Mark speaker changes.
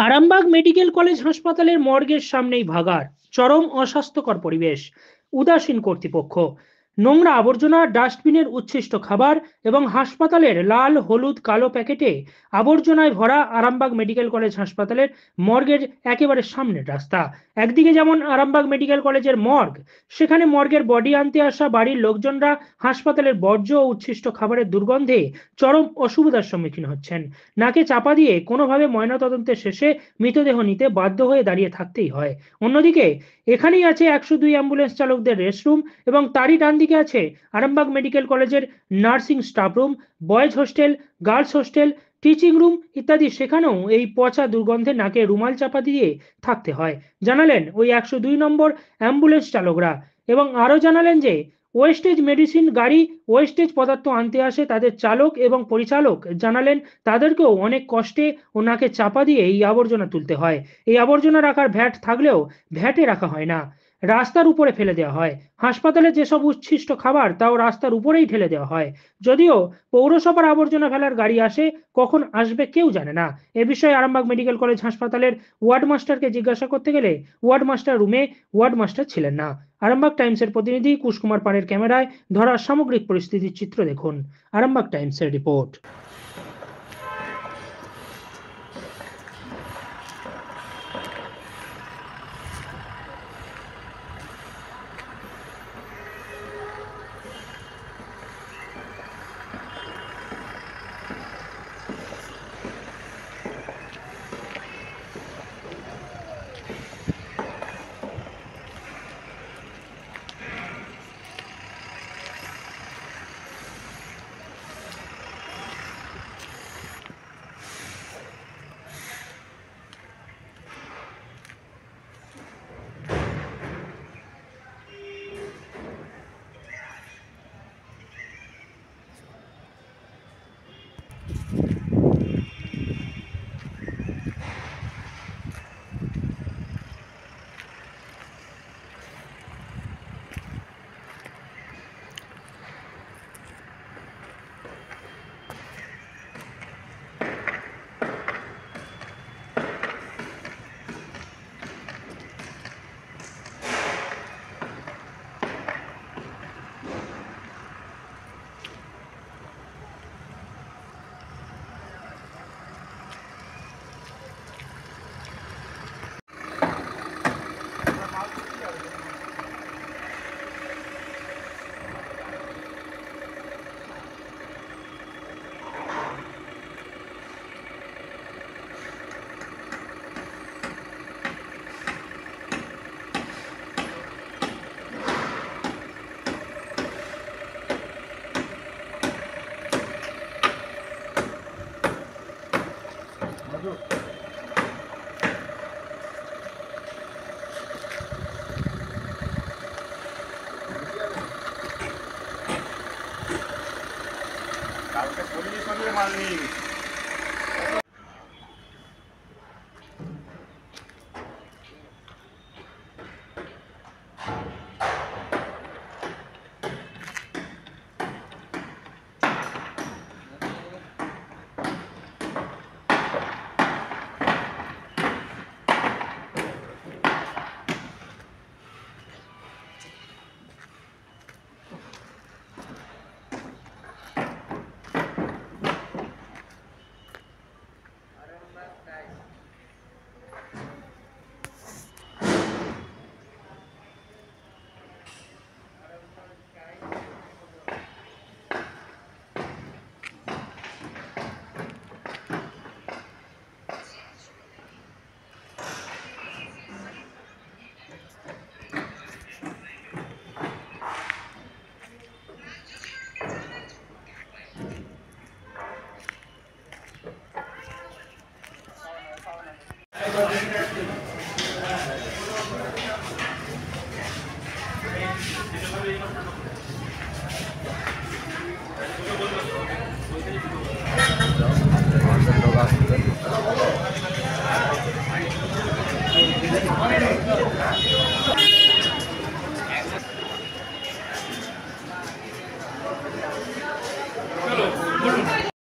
Speaker 1: Arambagh medical college হাসপাতালের মর্গের সামনেই ভাগাড়, চরম অস্বাস্থ্যকর পরিবেশ, উদাসীন কর্তৃপক্ষ, নোংরা আবর্জনা, ডাস্টবিনের উচ্ছিষ্ট খাবার এবং হাসপাতালের লাল হলুদ কালো প্যাকেটে আবর্জনায় ভরা আরামবাগ মেডিকেল কলেজ হাসপাতালের মর্গের একেবারে সামনের রাস্তা। একদিকে যেমন আরামবাগ মেডিকেল কলেজের মর্গ, সেখানে মর্গের বডি আনতে আসা বাড়ির লোকজনরা হাসপাতালের বর্জ্য ও উচ্ছিষ্ট খাবারের দুর্গন্ধে চরম অসুবিধার সম্মুখীন হচ্ছেন। নাকে চাপা দিয়ে কোনোভাবে ময়নাতদন্তের শেষে মৃতদেহ নিতে বাধ্য হয়ে দাঁড়িয়ে থাকতেই হয়। অন্যদিকে এখানেই আছে 102 অ্যাম্বুলেন্স চালকদের রেস্টরুম এবং তারই ডান দিকে আছে আরামবাগ মেডিকেল কলেজের nursing staff room, boys hostel, girls hostel, teaching room ইত্যাদি। সেখানেও এই পচা দুর্গন্ধে নাকে রুমাল চাপা দিয়ে থাকতে হয়, জানালেন ওই 102 নম্বর অ্যাম্বুলেন্স চালকরা। এবং আরও জানালেন যে ওয়েস্টেজ মেডিসিন গাড়ি ওয়েস্টেজ পদার্থ আনতে আসে তাদের চালক এবং পরিচালক জানালেন তাদেরকেও অনেক কষ্টে ও নাকে চাপা দিয়ে এই আবর্জনা তুলতে হয়। এই আবর্জনা রাখার ভ্যাট থাকলেও ভ্যাটে রাখা হয় না, রাস্তার উপরে ফেলে দেওয়া হয়। হাসপাতালে যেসব উচ্ছিষ্ট খাবার তাও রাস্তার উপরেই ঠেলে দেওয়া হয়। যদিও পৌরসভার আবর্জনা ফেলার গাড়ি আসে, কখন আসবে কেউ জানে না। এ বিষয়ে আরামবাগ মেডিকেল কলেজ হাসপাতালের ওয়ার্ড মাস্টারকে জিজ্ঞাসা করতে গেলে ওয়ার্ড মাস্টার রুমে ওয়ার্ড মাস্টার ছিলেন না। আরামবাগ টাইমসের প্রতিনিধি কুশকুমার পাড়ের ক্যামেরায় ধরা সামগ্রিক পরিস্থিতির চিত্র দেখুন। আরামবাগ টাইমসের রিপোর্ট।
Speaker 2: কালকে পুলিশ সঙ্গে মাল নিয়ে গেছে।